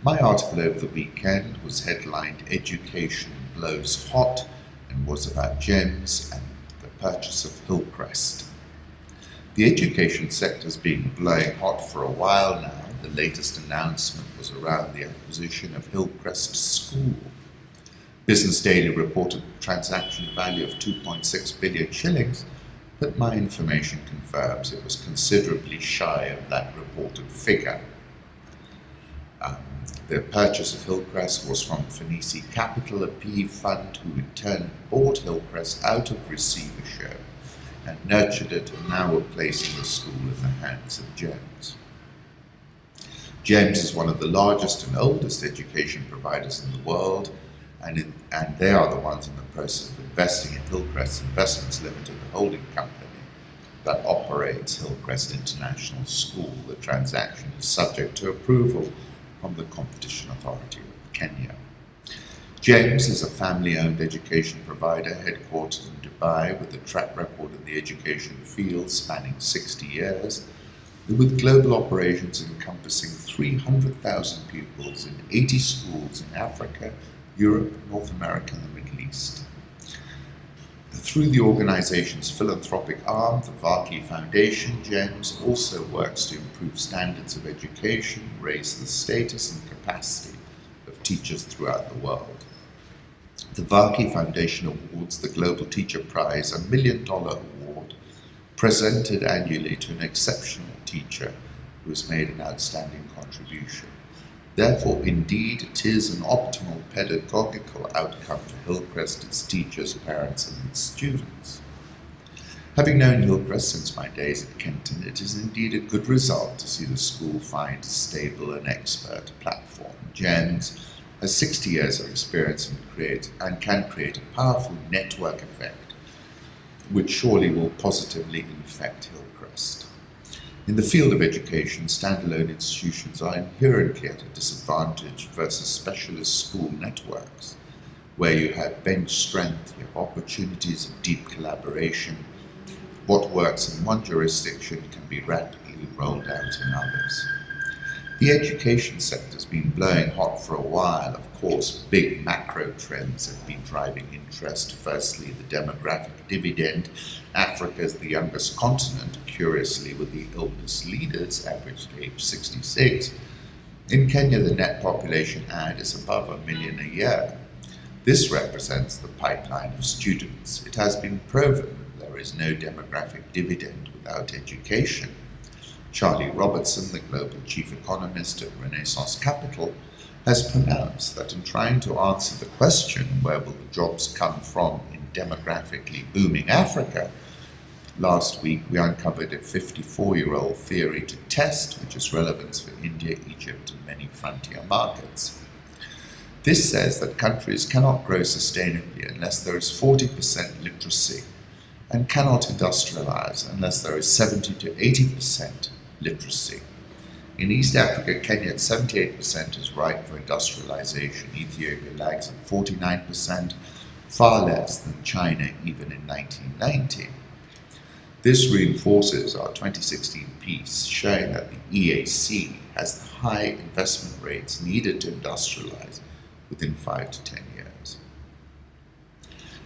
My article over the weekend was headlined "Education Blows Hot" and was about GEMS and the purchase of Hillcrest. The education sector has been blowing hot for a while now. The latest announcement was around the acquisition of Hillcrest School. Business Daily reported a transaction value of 2.6 billion shillings, but my information confirms it was considerably shy of that reported figure. The purchase of Hillcrest was from Phoenicia Capital, a PE fund who in turn bought Hillcrest out of receivership and nurtured it, and now were placing the school in the hands of GEMS. GEMS is one of the largest and oldest education providers in the world, and they are the ones in the process of investing in Hillcrest Investments Limited, the holding company that operates Hillcrest International School. The transaction is subject to approval from the Competition Authority of Kenya. GEMS is a family-owned education provider headquartered in Dubai with a track record in the education field spanning 60 years, with global operations encompassing 300,000 pupils in 80 schools in Africa, Europe, North America, and the Middle East. Through the organization's philanthropic arm, the Vaki Foundation, GEMS also works to improve standards of education, raise the status and capacity of teachers throughout the world. The Vaki Foundation awards the Global Teacher Prize, a $1 million award presented annually to an exceptional teacher who has made an outstanding contribution. Therefore, indeed, it is an optimal pedagogical outcome for Hillcrest, its teachers, parents, and its students. Having known Hillcrest since my days at Kenton, it is indeed a good result to see the school find a stable and expert platform. GEMS has 60 years of experience and can create a powerful network effect, which surely will positively affect Hillcrest. In the field of education, standalone institutions are inherently at a disadvantage versus specialist school networks, where you have bench strength, you have opportunities of deep collaboration. What works in one jurisdiction can be rapidly rolled out in others. The education sector has been blowing hot for a while. Of course, big macro trends have been driving interest. Firstly, the demographic dividend. Africa is the youngest continent, curiously, with the oldest leaders, average age 66. In Kenya, the net population add is above 1 million a year. This represents the pipeline of students. It has been proven that there is no demographic dividend without education. Charlie Robertson, the global chief economist at Renaissance Capital, has pronounced that in trying to answer the question, where will the jobs come from in demographically booming Africa, last week we uncovered a 54-year-old theory to test which has relevance for India, Egypt, and many frontier markets. This says that countries cannot grow sustainably unless there is 40% literacy, and cannot industrialize unless there is 70 to 80% literacy. In East Africa, Kenya at 78% is ripe for industrialization. Ethiopia lags at 49%, far less than China even in 1990. This reinforces our 2016 piece showing that the EAC has the high investment rates needed to industrialize within 5 to 10 years.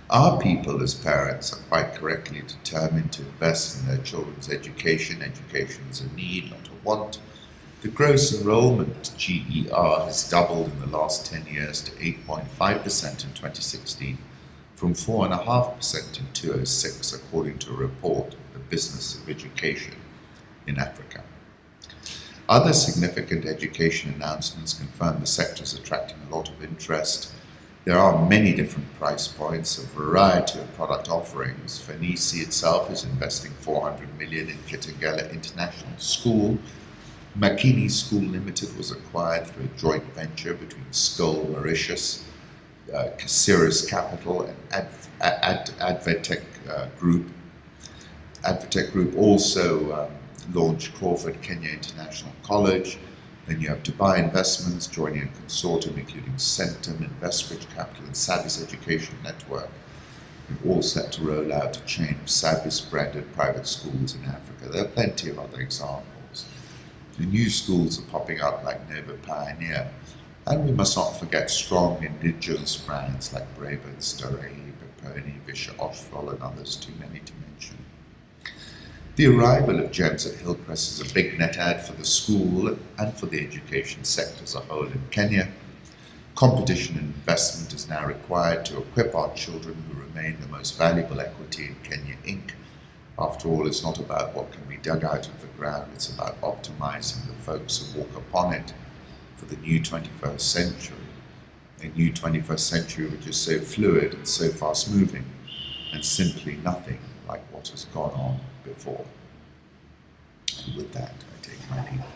Our people as parents are quite correctly determined to invest in their children's education. Education is a need, not a want. The gross enrollment GER has doubled in the last 10 years to 8.5% in 2016, from 4.5% in 2006, according to a report of the Business of Education in Africa. Other significant education announcements confirm the sector is attracting a lot of interest. There are many different price points, a variety of product offerings. Phoenicia itself is investing 400 million in Kitengela International School. Makini School Limited was acquired through a joint venture between Skoll Mauritius, Caceres Capital, and Advtech Group. Advtech Group also launched Crawford Kenya International College. Then you have Dubai Investments joining a consortium including Centum, Investbridge Capital, and Sabis Education Network, and all set to roll out a chain of Sabis-branded private schools in Africa. There are plenty of other examples. The new schools are popping up like Nova Pioneer, And we must not forget strong indigenous brands like Braver, Starehe, Peponi, Vischer, Oshwell and others, too many to mention. The arrival of GEMS at Hillcrest is a big net add for the school and for the education sector as a whole in Kenya. Competition and investment is now required to equip our children who remain the most valuable equity in Kenya Inc. After all, it's not about what can be dug out of the ground, it's about optimizing the folks who walk upon it for the new 21st century. A new 21st century which is so fluid and so fast moving, and simply nothing like what has gone on before. And with that, I take my leave.